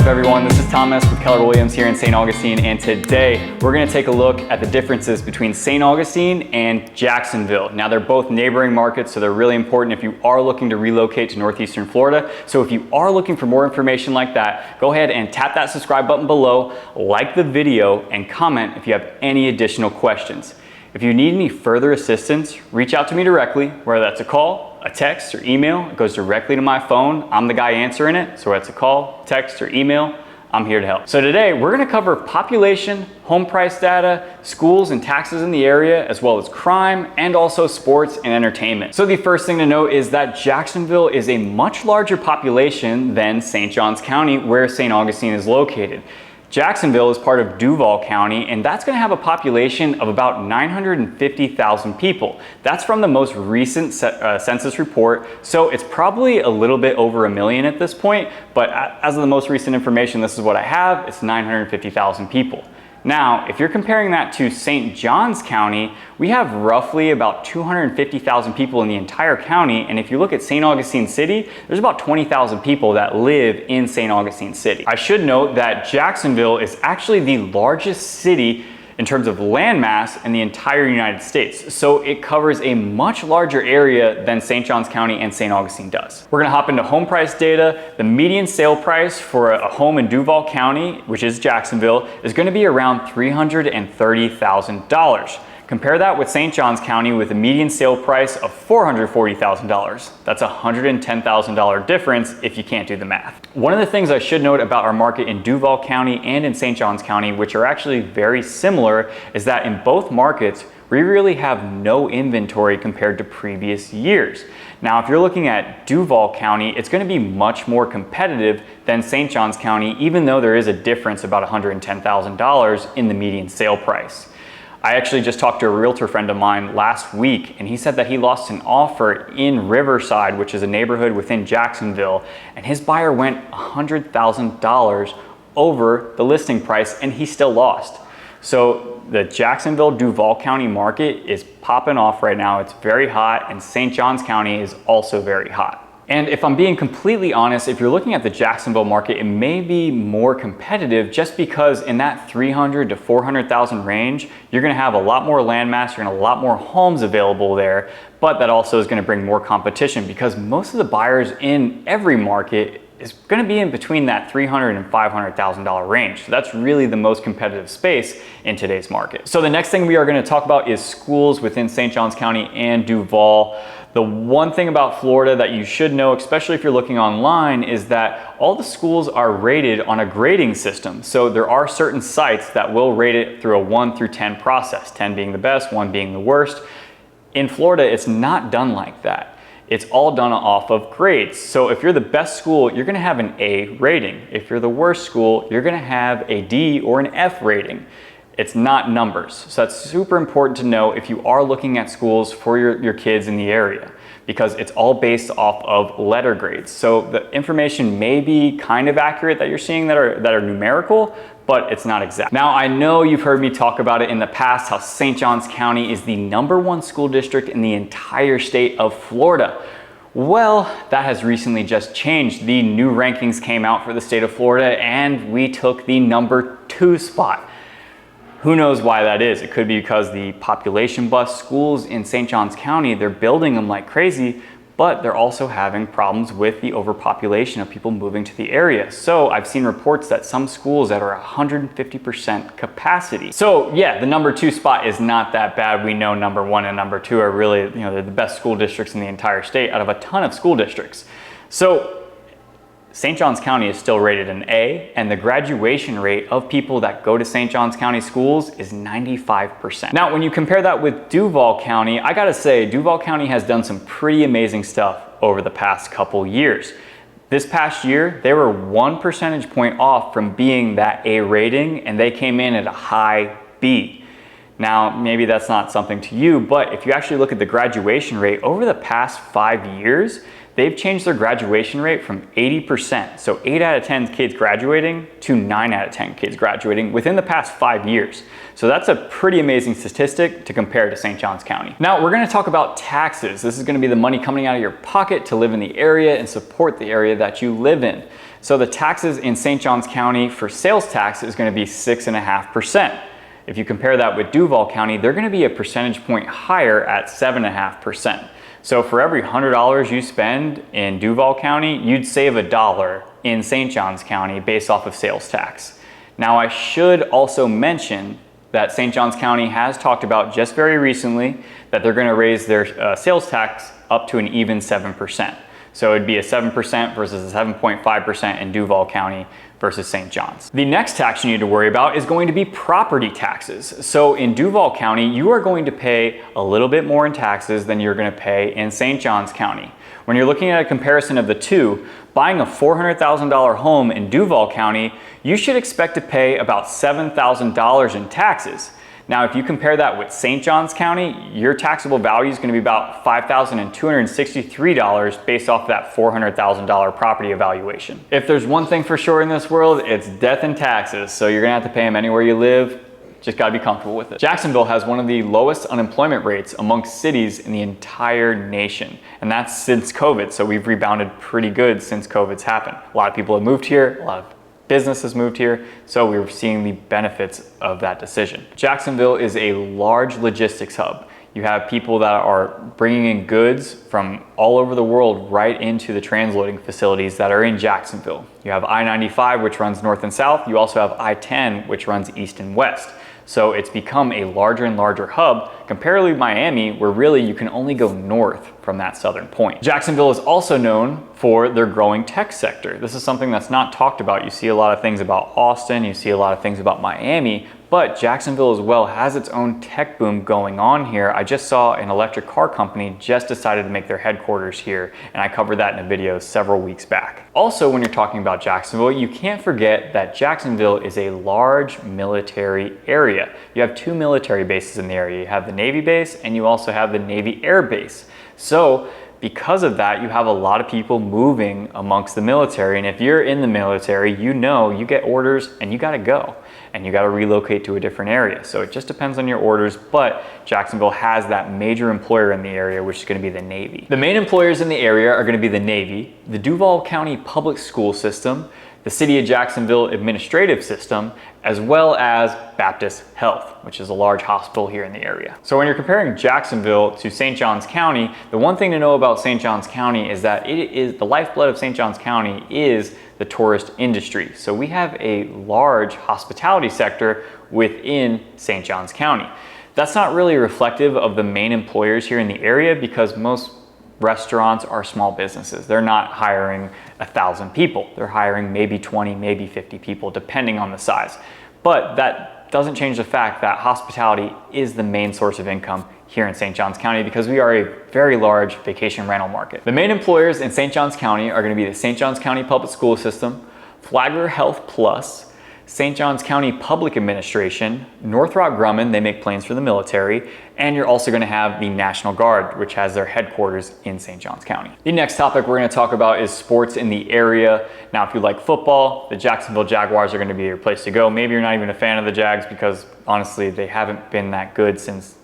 up, everyone? This is Thomas with Keller Williams here in St. Augustine, and today we're going to take a look at the differences between St. Augustine and Jacksonville. Now, they're both neighboring markets, so they're really important if you are looking to relocate to northeastern Florida. So if you are looking for more information like that, go ahead and tap that subscribe button below, like the video, and comment if you have any additional questions. If you need any further assistance, reach out to me directly, whether that's a call, a text, or email. It goes directly to my phone. I'm the guy answering it, so whether it's a call, text, or email, I'm here to help. So today, we're gonna cover population, home price data, schools and taxes in the area, as well as crime, and also sports and entertainment. So the first thing to note is that Jacksonville is a much larger population than St. Johns County, where St. Augustine is located. Jacksonville is part of Duval County, and that's going to have a population of about 950,000 people. That's from the most recent census report, so it's probably a little bit over 1 million at this point, but as of the most recent information, this is what I have, it's 950,000 people. Now, if you're comparing that to St. Johns County, we have roughly about 250,000 people in the entire county, and if you look at St. Augustine City, there's about 20,000 people that live in St. Augustine City. I should note that Jacksonville is actually the largest city in terms of landmass in the entire United States. So it covers a much larger area than St. Johns County and St. Augustine does. We're gonna hop into home price data. The median sale price for a home in Duval County, which is Jacksonville, is gonna be around $330,000. Compare that with St. Johns County with a median sale price of $440,000. That's a $110,000 difference if you can't do the math. One of the things I should note about our market in Duval County and in St. Johns County, which are actually very similar, is that in both markets, we really have no inventory compared to previous years. Now, if you're looking at Duval County, it's going to be much more competitive than St. Johns County, even though there is a difference about $110,000 in the median sale price. I actually just talked to a realtor friend of mine last week, and he said that he lost an offer in Riverside, which is a neighborhood within Jacksonville, and his buyer went $100,000 over the listing price, and he still lost. So the Jacksonville Duval County market is popping off right now. It's very hot, and St. Johns County is also very hot. And if I'm being completely honest, if you're looking at the Jacksonville market, it may be more competitive just because in that 300 to 400,000 range, you're gonna have a lot more landmass, you're gonna have a lot more homes available there, but that also is gonna bring more competition because most of the buyers in every market is gonna be in between that $300,000 and $500,000 range. So that's really the most competitive space in today's market. So the next thing we are gonna talk about is schools within St. Johns County and Duval. The one thing about Florida that you should know, especially if you're looking online, is that all the schools are rated on a grading system. So there are certain sites that will rate it through a 1 through 10 process, 10 being the best, 1 being the worst. In Florida, it's not done like that. It's all done off of grades. So if you're the best school, you're gonna have an A rating. If you're the worst school, you're gonna have a D or an F rating. It's not numbers. So that's super important to know if you are looking at schools for your kids in the area, because it's all based off of letter grades. So the information may be kind of accurate that you're seeing that are numerical, but it's not exact. Now, I know you've heard me talk about it in the past, how St. Johns County is the #1 school district in the entire state of Florida. Well, that has recently just changed. The new rankings came out for the state of Florida, and we took the #2 spot. Who knows why that is? It could be because the population bus schools in St. Johns County, they're building them like crazy, but they're also having problems with the overpopulation of people moving to the area. So I've seen reports that some schools that are 150% capacity. So yeah, the #2 spot is not that bad. We know #1 and #2 are really, they're the best school districts in the entire state out of a ton of school districts. So St. Johns County is still rated an A, and the graduation rate of people that go to St. Johns County schools is 95%. Now, when you compare that with Duval County, I gotta say, Duval County has done some pretty amazing stuff over the past couple years. This past year, they were 1 percentage point off from being that A rating, and they came in at a high B. Now, maybe that's not something to you, but if you actually look at the graduation rate over the past 5 years, they've changed their graduation rate from 80%, so 8 out of 10 kids graduating, to 9 out of 10 kids graduating within the past 5 years. So that's a pretty amazing statistic to compare to St. Johns County. Now we're gonna talk about taxes. This is gonna be the money coming out of your pocket to live in the area and support the area that you live in. So the taxes in St. Johns County for sales tax is going to be 6.5%. If you compare that with Duval County, they're going to be a percentage point higher at 7.5%. So for every $100 you spend in Duval County, you'd save $1 in St. Johns County based off of sales tax. Now I should also mention that St. Johns County has talked about just very recently that they're going to raise their sales tax up to an even 7%. So it'd be a 7% versus a 7.5% in Duval County versus St. John's. The next tax you need to worry about is going to be property taxes. So in Duval County, you are going to pay a little bit more in taxes than you're going to pay in St. Johns County. When you're looking at a comparison of the two, buying a $400,000 home in Duval County, you should expect to pay about $7,000 in taxes. Now, if you compare that with St. Johns County, your taxable value is going to be about $5,263 based off that $400,000 property evaluation. If there's one thing for sure in this world, it's death and taxes. So you're going to have to pay them anywhere you live. Just got to be comfortable with it. Jacksonville has one of the lowest unemployment rates amongst cities in the entire nation. And that's since COVID. So we've rebounded pretty good since COVID's happened. A lot of people have moved here. A lot of businesses moved here, so we're seeing the benefits of that decision. Jacksonville is a large logistics hub. You have people that are bringing in goods from all over the world right into the transloading facilities that are in Jacksonville. You have I-95, which runs north and south. You also have I-10, which runs east and west. So it's become a larger and larger hub, comparatively to Miami, where really you can only go north from that southern point. Jacksonville is also known for their growing tech sector. This is something that's not talked about. You see a lot of things about Austin, you see a lot of things about Miami, but Jacksonville as well has its own tech boom going on here. I just saw an electric car company just decided to make their headquarters here, and I covered that in a video several weeks back. Also, when you're talking about Jacksonville, you can't forget that Jacksonville is a large military area. You have two military bases in the area. You have the Navy base and you also have the Navy Air Base. So because of that, you have a lot of people moving amongst the military. And if you're in the military, you know you get orders and you gotta go. And you gotta relocate to a different area. So it just depends on your orders, but Jacksonville has that major employer in the area, which is gonna be the Navy. The main employers in the area are gonna be the Navy, the Duval County Public School System, the City of Jacksonville Administrative System, as well as Baptist Health, which is a large hospital here in the area. So when you're comparing Jacksonville to St. Johns County, the one thing to know about St. Johns County is that it is the lifeblood of St. Johns County is the tourist industry. So we have a large hospitality sector within St. Johns County. That's not really reflective of the main employers here in the area because most restaurants are small businesses. They're not hiring 1,000 people. They're hiring maybe 20, maybe 50 people, depending on the size. But that doesn't change the fact that hospitality is the main source of income here in St. Johns County because we are a very large vacation rental market. The main employers in St. Johns County are going to be the St. Johns County Public School System, Flagler Health Plus, St. Johns County Public Administration, Northrop Grumman, they make planes for the military, and you're also going to have the National Guard, which has their headquarters in St. Johns County. The next topic we're going to talk about is sports in the area. Now, if you like football, the Jacksonville Jaguars are going to be your place to go. Maybe you're not even a fan of the Jags because honestly, they haven't been that good since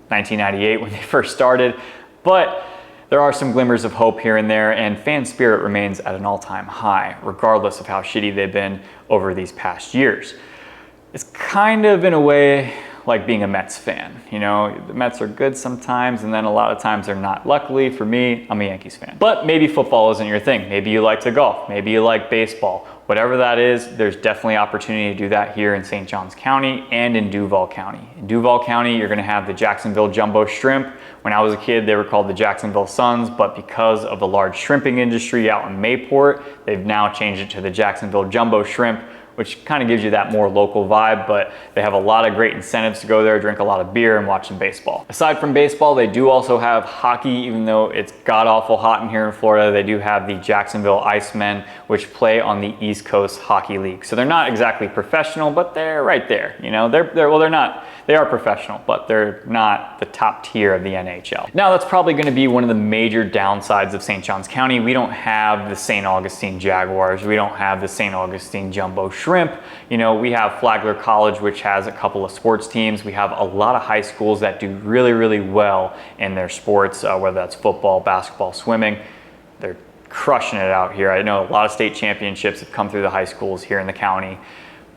1998 when they first started, but there are some glimmers of hope here and there, and fan spirit remains at an all-time high, regardless of how shitty they've been over these past years. It's kind of, in a way, like being a Mets fan. You know, the Mets are good sometimes, and then a lot of times they're not. Luckily for me, I'm a Yankees fan. But maybe football isn't your thing. Maybe you like to golf. Maybe you like baseball. Whatever that is, there's definitely opportunity to do that here in St. Johns County and in Duval County. In Duval County, you're gonna have the Jacksonville Jumbo Shrimp. When I was a kid, they were called the Jacksonville Suns, but because of the large shrimping industry out in Mayport, they've now changed it to the Jacksonville Jumbo Shrimp, which kind of gives you that more local vibe, but they have a lot of great incentives to go there, drink a lot of beer, and watch some baseball. Aside from baseball, they do also have hockey, even though it's god-awful hot in here in Florida. They do have the Jacksonville Icemen, which play on the East Coast Hockey League. So they're not exactly professional, but they're right there. You know, they are professional, but they're not the top tier of the NHL. Now, that's probably going to be one of the major downsides of St. Johns County. We don't have the St. Augustine Jaguars. We don't have the St. Augustine Jumbo Shrimp. You know, we have Flagler College, which has a couple of sports teams. We have a lot of high schools that do really, really well in their sports, whether that's football, basketball, swimming. They're crushing it out here. I know a lot of state championships have come through the high schools here in the county.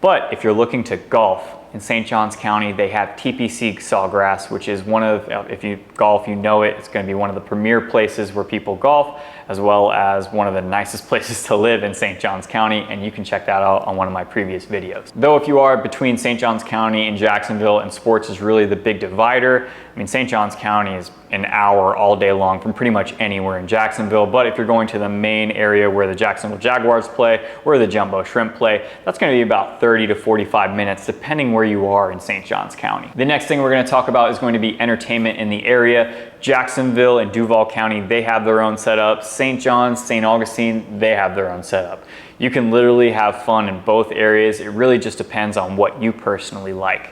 But if you're looking to golf in St. Johns County, they have TPC Sawgrass, which is one of, if you golf, you know it, it's going to be one of the premier places where people golf, as well as one of the nicest places to live in St. Johns County, and you can check that out on one of my previous videos. Though if you are between St. Johns County and Jacksonville, and sports is really the big divider, I mean, St. Johns County is an hour all day long from pretty much anywhere in Jacksonville, but if you're going to the main area where the Jacksonville Jaguars play, where the Jumbo Shrimp play, that's going to be about 30 to 45 minutes, depending where you are in St. Johns County. The next thing we're going to talk about is going to be entertainment in the area. Jacksonville and Duval County, they have their own setup. St. John's, St. Augustine, they have their own setup. You can literally have fun in both areas. It really just depends on what you personally like.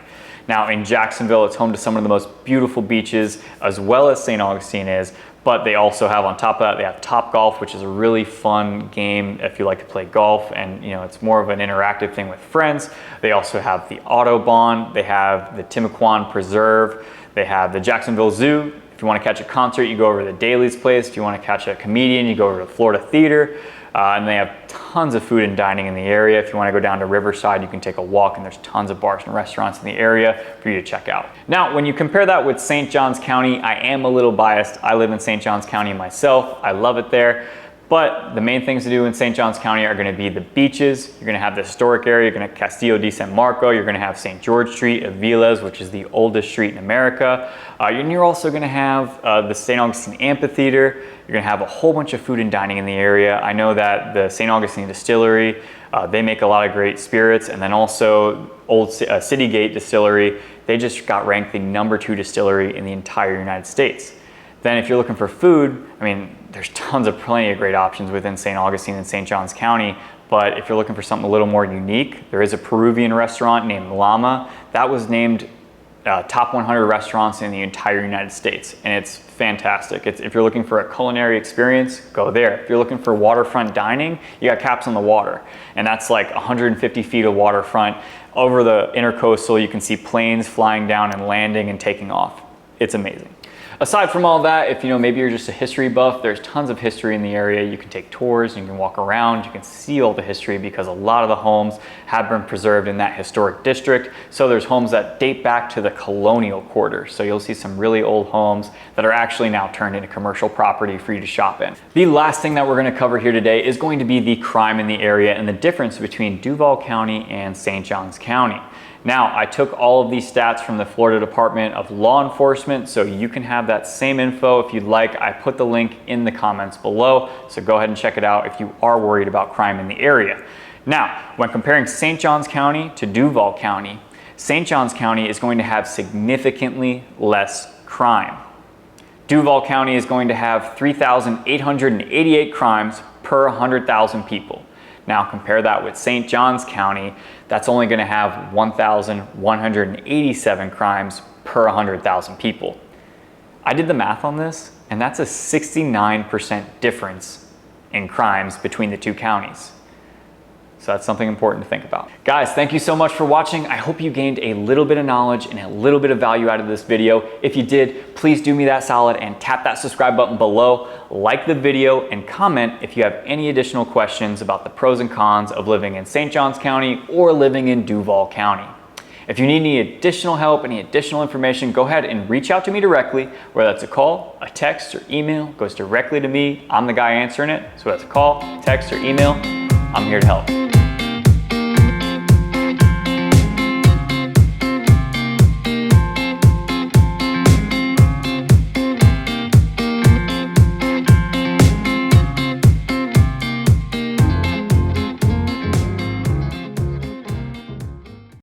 Now in Jacksonville, it's home to some of the most beautiful beaches, as well as St. Augustine is, but they also have, on top of that, they have Top Golf, which is a really fun game if you like to play golf, and it's more of an interactive thing with friends. They also have the Autobahn, they have the Timucuan Preserve, they have the Jacksonville Zoo. If you want to catch a concert, you go over to the Daly's Place. If you want to catch a comedian, you go over to the Florida Theater. And they have tons of food and dining in the area. If you want to go down to Riverside, you can take a walk, and there's tons of bars and restaurants in the area for you to check out. Now, when you compare that with St. Johns County, I am a little biased. I live in St. Johns County myself. I love it there. But the main things to do in St. Johns County are going to be the beaches. You're going to have the historic area. You're going to have Castillo de San Marco. You're going to have St. George Street, Aviles, which is the oldest street in America. And you're also going to have the St. Augustine Amphitheater. You're going to have a whole bunch of food and dining in the area. I know that the St. Augustine Distillery, they make a lot of great spirits. And then also Old Citygate Distillery, they just got ranked the #2 distillery in the entire United States. Then if you're looking for food, I mean, there's plenty of great options within St. Augustine and St. Johns County. But if you're looking for something a little more unique, there is a Peruvian restaurant named Llama. That was named top 100 restaurants in the entire United States. And it's fantastic. If you're looking for a culinary experience, go there. If you're looking for waterfront dining, you got Caps on the Water. And that's like 150 feet of waterfront. Over the intercoastal, you can see planes flying down and landing and taking off. It's amazing. Aside from all that, if maybe you're just a history buff, there's tons of history in the area. You can take tours, you can walk around, you can see all the history, because a lot of the homes have been preserved in that historic district. So there's homes that date back to the colonial quarter. So you'll see some really old homes that are actually now turned into commercial property for you to shop in. The last thing that we're going to cover here today is going to be the crime in the area and the difference between Duval County and St. Johns County. Now, I took all of these stats from the Florida Department of Law Enforcement, so you can have that same info if you'd like. I put the link in the comments below, so go ahead and check it out if you are worried about crime in the area. Now, when comparing St. Johns County to Duval County, St. Johns County is going to have significantly less crime. Duval County is going to have 3,888 crimes per 100,000 people. Now compare that with St. Johns County, that's only going to have 1,187 crimes per 100,000 people. I did the math on this, and that's a 69% difference in crimes between the two counties. So that's something important to think about. Guys, thank you so much for watching. I hope you gained a little bit of knowledge and a little bit of value out of this video. If you did, please do me that solid and tap that subscribe button below, like the video, and comment if you have any additional questions about the pros and cons of living in St. Johns County or living in Duval County. If you need any additional help, any additional information, go ahead and reach out to me directly, whether that's a call, a text, or email. It goes directly to me. I'm the guy answering it. So that's a call, text, or email. I'm here to help.